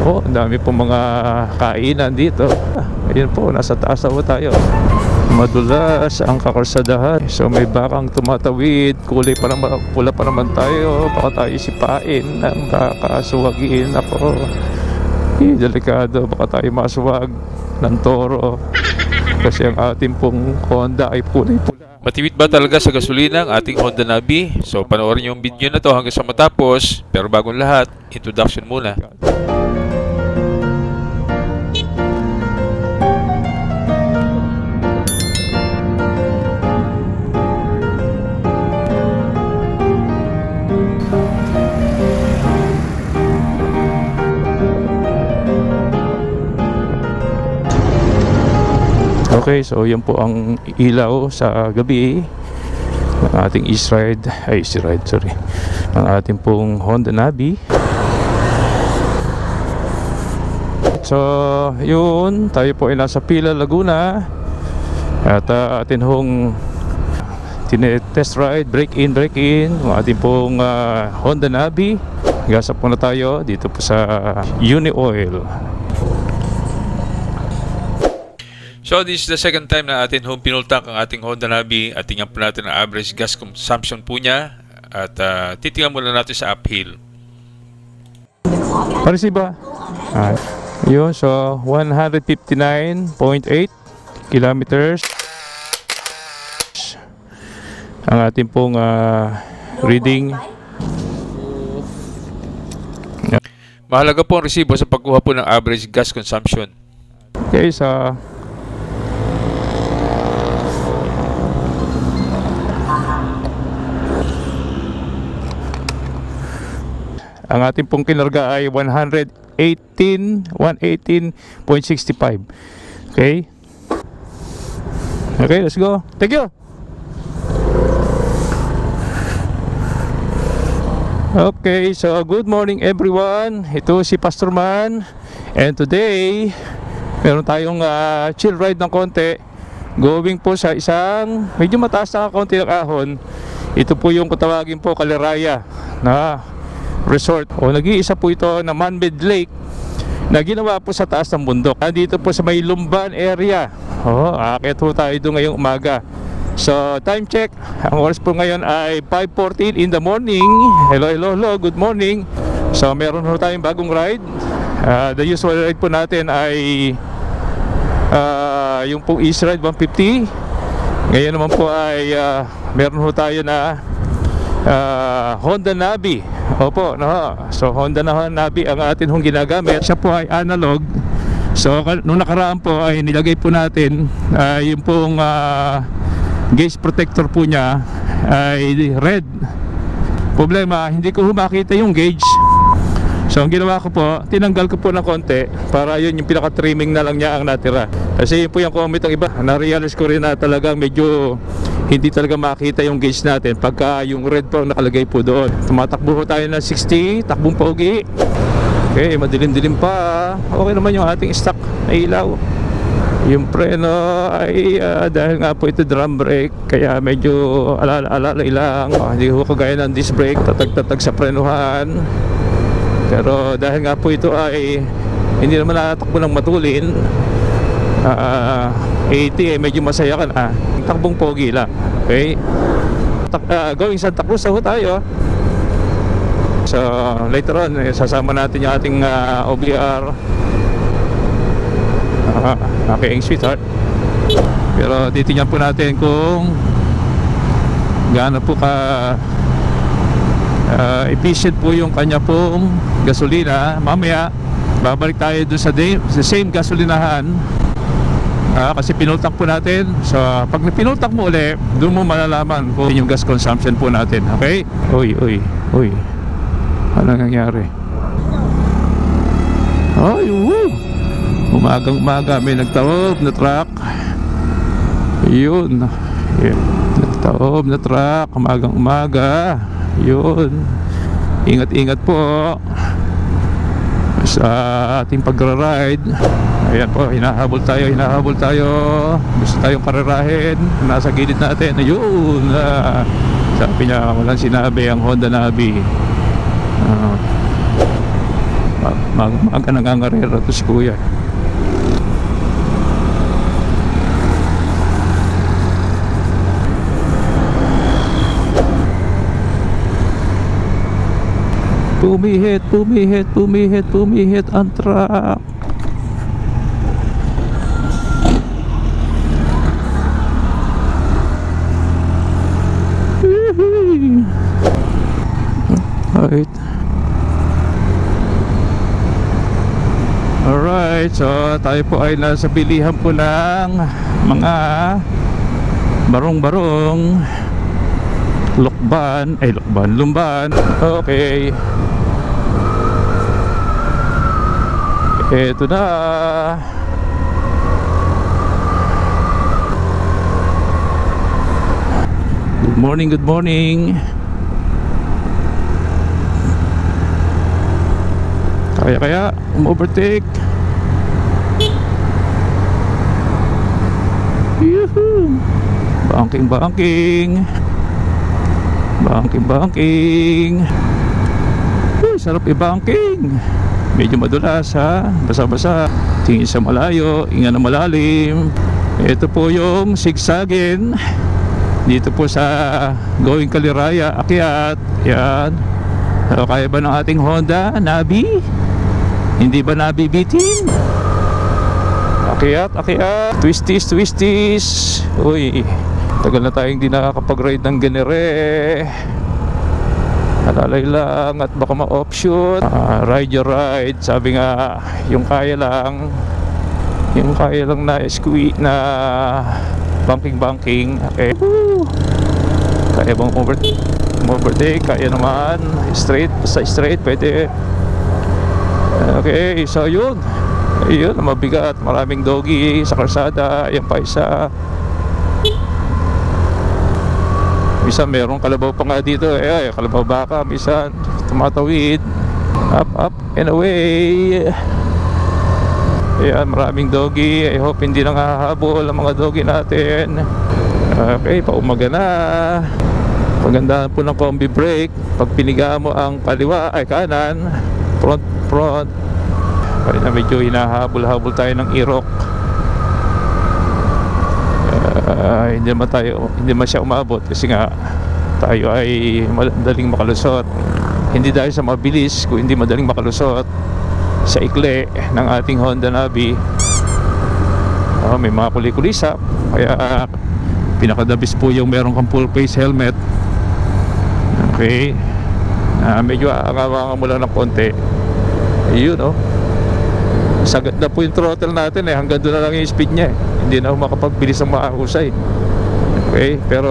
Oh, ang dami po mga kainan dito. Ayun po, nasa taas na po tayo. Madulas ang kakalsadahan. So may bakang tumatawid. Pula pa naman tayo. Baka tayo sipain ng kakasuwagin. Ako, delikado. Baka tayo masuwag ng toro. Kasi ang ating pong Honda ay kulay-pula. Matipid ba talaga sa gasolina ang ating Honda Navi? So panoorin yung video na to hanggang sa matapos. Pero bagong lahat, introduction muna. Okay, so yan po ang ilaw sa gabi ng ating ng ating pong Honda Navi. So yun, tayo po ay nasa Pila, Laguna. At atin hong test ride, break in ng ating pong Honda Navi. Gasap po na tayo dito po sa Uni Oil. So this is the second time na atin home pinultak ang ating Honda Navi at tingnan po natin ang average gas consumption po niya at titingnan muna natin sa uphill. Parisiba. Yun, so 159.8 kilometers ang ating pong reading. Mahalaga po ang resibo sa pagkuha po ng average gas consumption. Okay, so ang ating pong kinarga ay 118.65. Okay? Okay, let's go. Thank you. Okay, so good morning everyone. Ito si Pastor Man. And today, meron tayong chill ride ng konti. Going po sa isang medyo mataas na konti ng ahon. Ito po yung kutawagin po Caliraya na resort o nag-iisa po ito na man-made lake na ginawa po sa taas ng bundok. Dito po sa may Lumban area. Aakyat po tayo doon ngayong umaga. So time check, ang oras po ngayon ay 5:14 in the morning. Hello, good morning. So meron po tayong bagong ride. The usual ride po natin ay yung pong East Ride 150. Ngayon naman po ay meron po tayo na Honda Navi. Opo, no. So Honda Navi ang atin hong ginagamit. Siya po ay analog. So nung nakaraan po ay nilagay po natin yung pong gauge protector po niya ay red. Problema, hindi ko makita yung gauge. So ang ginawa ko po, tinanggal ko po ng konti para yun yung pinaka-trimming na lang niya ang natira. Kasi yun po yung comment ng iba. Na-realize ko rin na talagang medyo hindi talaga makita yung gauge natin pagka yung red po nakalagay po doon. Tumatakbo po tayo ng 60, takbong pogi. Okay, madilim-dilim pa. Okay naman yung ating stock na ilaw. Yung preno ay dahil nga po ito drum brake, kaya medyo alala lang. Hindi ko kagaya ng disc brake, tatag-tatag sa prenuhan. Pero dahil nga po ito ay hindi naman natakbo ng matulin, 80 medyo masaya ka na. Takbong pogi lang. Okay, going Santa Cruz ho tayo. So later on sasama natin yung ating OBR, aking sweetheart. Pero titingnan po natin kung gaano po ka efficient po yung kanya pong gasolina. Mamaya babalik tayo dun sa same gasolinahan. Kasi pinultak po natin. So pag pinultak mo ulit, doon mo malalaman kung yung gas consumption po natin. Okay? Uy ano nangyari? Ay, umagang-umaga may nagtaob na truck. Yun, nagtaob na truck umagang-umaga. Yun, ingat-ingat po sa ating pagra-ride. Ayan po, hinahabol tayo. Gusto tayong karerahin. Nasa gilid natin. Ayun, sabi niya, walang sinabi ang Honda Navi. Maaga nangangarera to si kuya. Pumihit ang truck. Alright. Alright, so tayo po ay nasa bilihan po ng mga barong-barong lumban. Okay. Eto na. Good morning. Kaya overtake. Yuhu. Banking. Sarap i-banking. Medyo madulas ha, basa-basa. Tingin sa malayo, inga na malalim. Ito po yung sigsagin dito po sa going Kaliraya, akyat. Yan. So, kaya ba ng ating Honda Navi? Hindi ba nabibitin? Akyat. Twisties. Uy, tagal na tayong di nakakapag-ride ng ganere. Alalay lang at baka ma-offshoot. Ride your ride. Sabi nga, yung kaya lang na squeeze na banking. Okay. Kaya bang overtake? Kaya naman. Straight pwede. Okay, so yun, mabigat. Maraming doggy sa kalsada. Ayan pa isa. Minsan merong kalabaw pa nga dito. Kalabaw baka. Minsan tumatawid. Up and away. Ayan, maraming doggy. I hope hindi nang hahabol ang mga doggy natin. Okay, paumaga na. Magandaan po ng combi brake. Pag piniga mo ang kanan, front. Kaya na medyo hinahabol-habol tayo ng irok. Hindi naman siya umabot kasi nga tayo ay madaling makalusot. Hindi dahil sa mabilis, kung hindi madaling makalusot sa ikli ng ating Honda Navi. May mga kulikulisa, kaya pinakadabis po yung meron kang full face helmet. Okay. Medyo aangawangan mo lang ng konti. Ayun sagad na po yung throttle natin hanggang doon na lang yung speed niya Hindi na ako makapagbilis ng maahusay. Okay, pero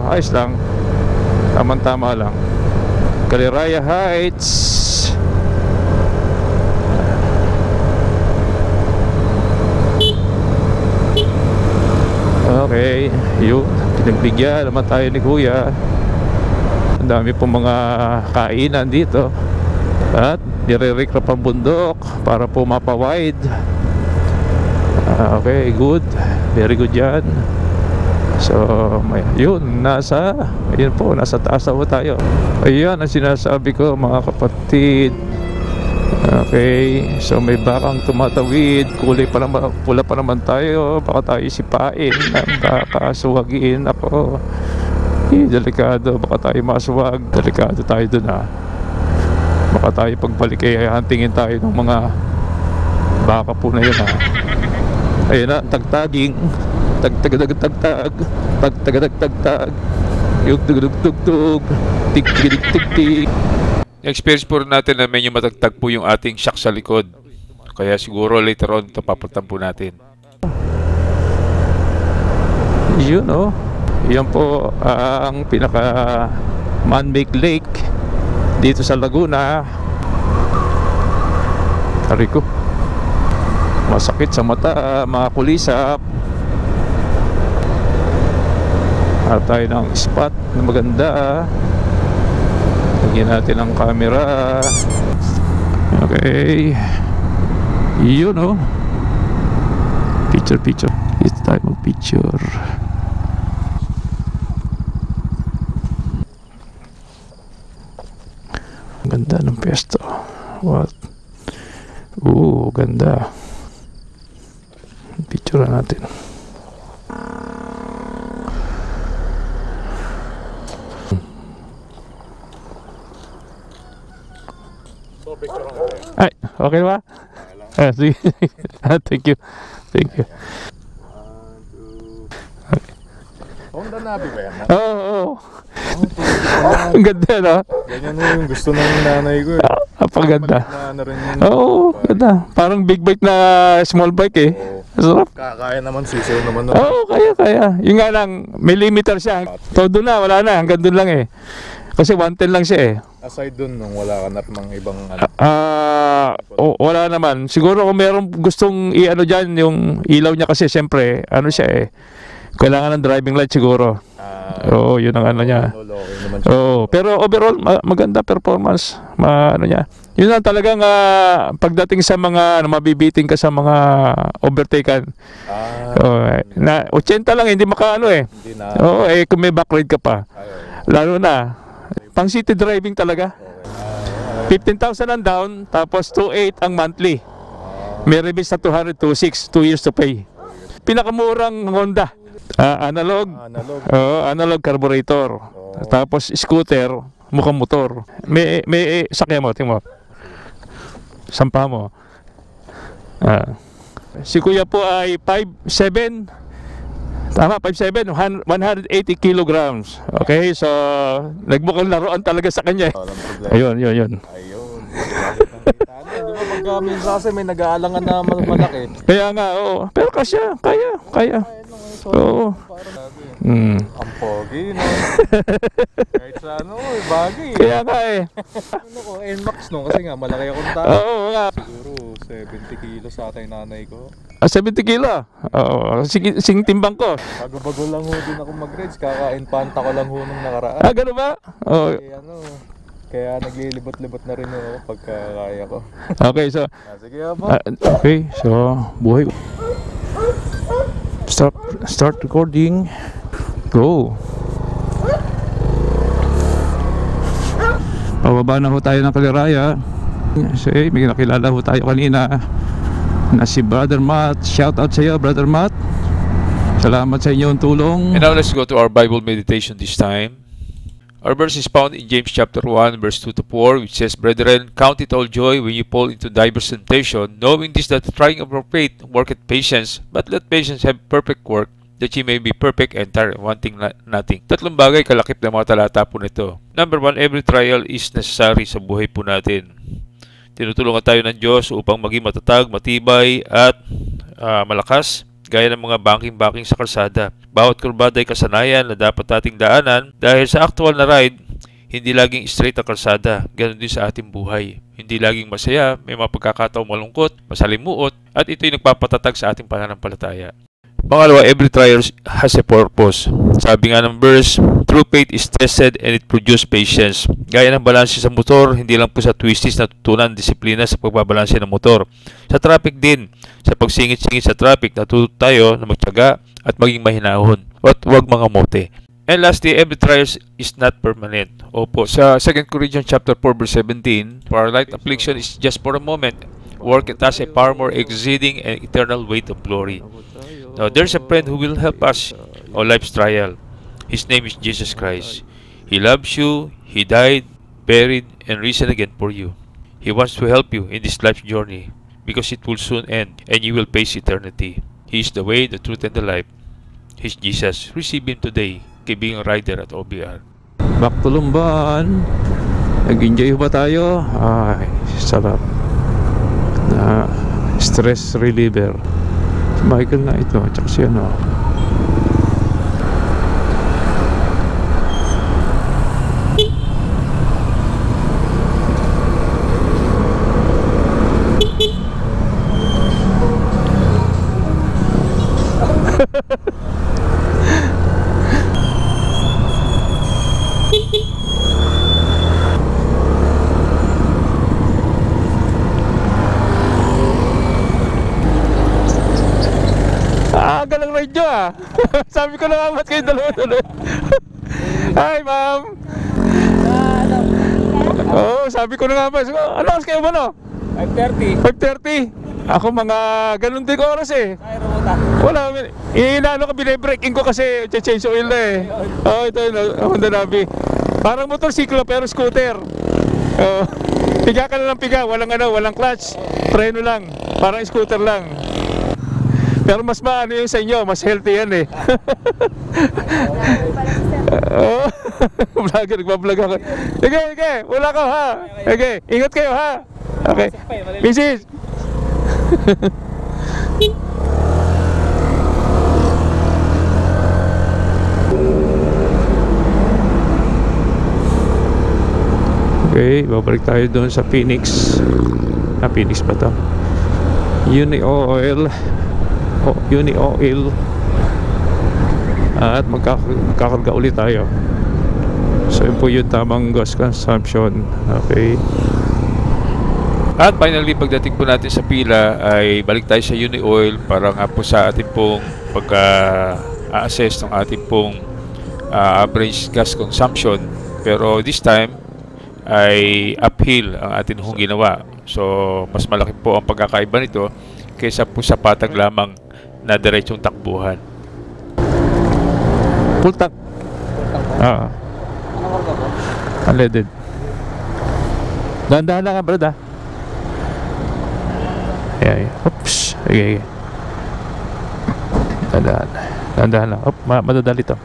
ayos lang. Tama-tama lang. Kaliraya Heights. Okay, yun. Pinagbigyan naman tayo ni Kuya. Ang dami pong mga kainan dito. At nire-recrap ang bundok para po mapa-wide. Okay, good. Very good yan. So, yun, ayun po, nasa taas na po tayo. Ayan ang sinasabi ko, mga kapatid. Okay, so may bakang tumatawid. Pula pa naman tayo. Baka tayo sipain. Baka suwagin ako. Delikado, baka tayo masuwag. Delikado tayo dun Baka tayo pagbalik hantingin tayo ng mga baka po na yun Ayun na, tagtaging. Tagtag. Yung tugtug. Tik. Experience po natin na medyo matagtag po yung ating shock sa likod. Kaya siguro later on ito papuntan po natin. Yun yan po ang pinaka man-made lake dito sa Laguna. Tariko, masakit sa mata, mga kulisap. At tayo ng spot na maganda. Lagyan natin ang camera. Okay, yun picture. Dito tayo mag-picture. Ganda ng pesto. What? Oh, ganda. Picture natin. Ay, okay ba? Sige. Thank you. Thank you. Honda Navi ba yan? Oo. Ang ganda, no? Ganyan mo yung gusto ng nanay ko. Napaganda. Na rin yung Oo, ganda. Parang big bike na small bike eh. Sarap. kaya naman, sisiw naman. Oo, kaya. Yung nga lang, may limiter siya. Todo na, wala na. Hanggang doon lang eh. Kasi 110 lang siya eh. Aside dun, nung wala ka na mga ibang Wala naman. Siguro kung meron gustong i-ano dyan, yung ilaw niya kasi siyempre, ano siya eh. Kailangan ng driving light siguro. Oo, yun ang ano niya. Okay naman siya. Oo, pero overall maganda performance. Ano niya. Yun lang talagang pagdating sa mga mabibiting ka sa mga overtaken. Na 80 lang hindi makaano eh. Hindi na. Oo, kung may backride ka pa. Lalo na pang city driving talaga. 15,000 ang down tapos 2,800 ang monthly. May rebate sa 226, 2 years to pay. Pinakamurang Honda. Analog. Analog carburetor. Tapos scooter, mukhang motor. May sakya mo, tingnan mo. Sampa mo. Si Kuya po ay 5'7". Tama, 5'7", 180 kilograms. Okay, so nagbukang laruan talaga sa kanya. Ayun. Ayun. Di ba pagka minsan kasi may nag-aalangan na malaki? Kaya nga, oo. Pero kaya. Oo. Ang pogi, no? Kahit sa bagay. Kaya nga eh. NMAX no? Kasi nga, malaki akong tao. Oo nga. Siguro 70 kilos sa ating nanay ko. 70 kilo? Oo. Sing timbang ko. Bago-bago lang ho din ako mag-rides. Kakain panta ko lang ho nung nakaraan. Gano'n ba? Oo. Kaya naglilibot-libot na rin ako pagka kaya ko. Okay, so Sige ba? okay, so buhay. Start recording. Go. Pababa na ho tayo ng Kaliraya. So, may nakilala ho tayo kanina na si Brother Matt. Shout out sa iyo, Brother Matt. Salamat sa inyong tulong. And now let's go to our Bible meditation this time. Our verse is found in James chapter 1 verse 2 to 4, which says, Brethren, count it all joy when you fall into diverse temptation, knowing this, that the trying of your faith worketh patience, but let patience have perfect work, that ye may be perfect and entire, wanting nothing. Tatlong bagay kalakip ng mga talata po nito. Number 1, every trial is necessary sa buhay po natin. Tinutulungan tayo ng Diyos upang maging matatag, matibay at malakas, gaya ng mga banking sa kalsada. Bawat kurbada ay kasanayan na dapat nating daanan dahil sa actual na ride, hindi laging straight ang kalsada. Ganon din sa ating buhay. Hindi laging masaya, may mga pagkakataong malungkot, masalimuot, at ito'y nagpapatatag sa ating pananampalataya. Pangalawa, every trial has a purpose. Sabi nga ng verse, true faith is tested and it produces patience. Gaya ng balanse sa motor, hindi lang po sa twisties natutunan disiplina sa pagbabalanse ng motor. Sa traffic din, sa pagsingit-singit sa traffic, natuto tayo na magtiyaga at maging mahinahon at huwag mga mote. And lastly, every trial is not permanent. Opo, sa 2 Corinthians chapter 4 verse 17, for our light affliction is just for a moment, work it as a far more exceeding and eternal weight of glory. Now, there's a friend who will help us on life's trial. His name is Jesus Christ. He loves you, He died, buried, and risen again for you. He wants to help you in this life's journey because it will soon end and you will face eternity. He is the way, the truth, and the life. He's Jesus. Receive Him today, kaibigang rider at OBR. Back to Lumban. Nag-enjoy ba tayo? Ay, sarap. Stress reliever. Si Michael na ito, tsaka si ano. Galang radyo ah. Sabi ko na nga ba't kayo dalawa-dalawa. Hi ma'am. Oo, sabi ko na nga ba. Ano oras kayo ba no? 5:30. 5:30. Ako mga ganun din oras eh. Ay, ruta. Wala, inaano ko, binibreaking ko kasi change oil na eh. Oh, ito yun, Honda Navi. Parang motorsiklo pero scooter. Piga ka na lang piga, walang walang clutch. Preno lang, parang scooter lang. Pero mas maano yung sa inyo, mas healthy yan eh. Vlogger, nagbablog ako. Sige, wala ka ha. Okay, ingat kayo ha. Okay, Mrs. Okay, babalik tayo doon sa Phoenix. Phoenix ba to? Uni Oil. At magkakarga ulit tayo. So yun po yung tamang gas consumption. Okay. At finally, pagdating po natin sa pila ay balik tayo sa Uni Oil para nga po sa ating pong pagka-assess ng ating pong average gas consumption. Pero this time ay uphill ang ating hong ginawa. So mas malaki po ang pagkakaiba nito kaysa po sa patag lamang na diretsong takbuhan. Full tank. Ano karga po? Unleaded. Dahan-dahan lang brad ha. Ayan. Oops. Okay. Dahan-dahan lang. Madadali to.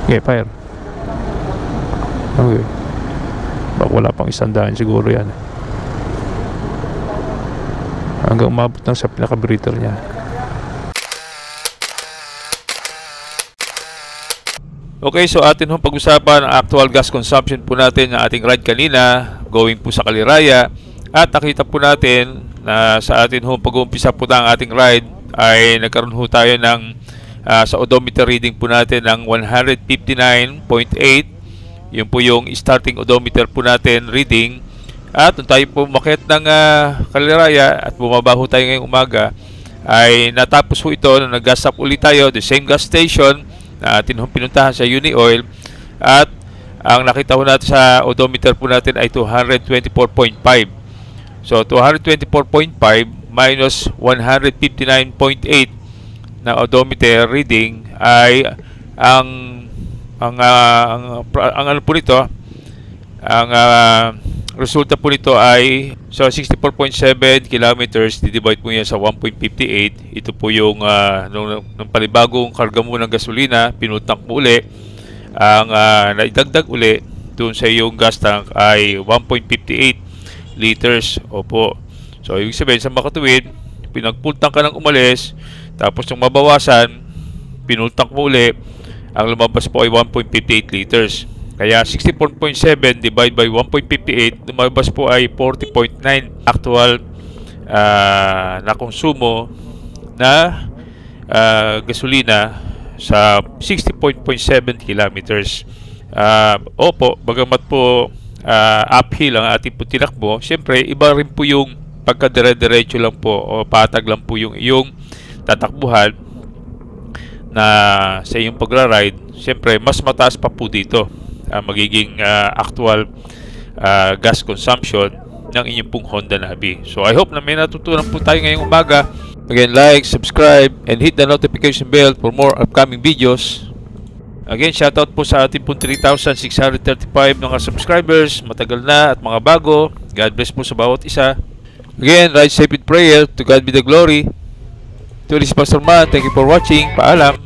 Okay, fire. Okay. Baka wala pang 100 siguro yan. Hanggang umabot lang sa pinaka-breather niya. Okay, so atin hong pag-usapan ang actual gas consumption po natin ng ating ride kanina, going po sa Kaliraya. At nakita po natin na sa atin hong pag-uumpisa po ng ating ride ay nagkaroon ho tayo ng sa odometer reading po natin ng 159.8. Yun po yung starting odometer po natin reading. At nung tayo po umakyat ng Kaliraya at bumaba ho tayo ngayong umaga, ay natapos ho ito na nag-gas up ulit tayo, the same gas station na atin hong pinuntahan sa Uni Oil. At ang nakita ho natin sa odometer po natin ay 224.5. So 224.5 minus 159.8 na odometer reading ay ang ano po nito, ang resulta po nito ay so 64.7 kilometers, di-divide po niya sa 1.58. Ito po yung nung panibagong karga mo ng gasolina, pinutang mo uli, ang naidagdag uli doon sa iyong gas tank ay 1.58 liters. Opo. So ibig sabihin sa makatuwid, pinagpultang ka ng umalis, tapos nung mabawasan, pinultang mo uli, ang lumabas po ay 1.58 liters. Kaya 64.7 divide by 1.58, lumabas po ay 40.9 actual na konsumo na gasolina sa 60.7 kilometers. Opo, bagamat po uphill ang ating po tinakbo, siyempre iba rin po yung pagkadire-diretso lang po o patag lang po yung iyong tatakbuhan na sa iyong pagra-ride. Siyempre mas mataas pa po dito magiging actual gas consumption ng inyong pong Honda Navi. So I hope na may natutunan po tayo ngayong umaga. Again, like, subscribe, and hit the notification bell for more upcoming videos. Again, shoutout po sa ating pong 3,635 mga subscribers, matagal na at mga bago. God bless po sa bawat isa. Again, ride safe with prayer. To God be the glory. To this Pastor Man, thank you for watching. Paalam.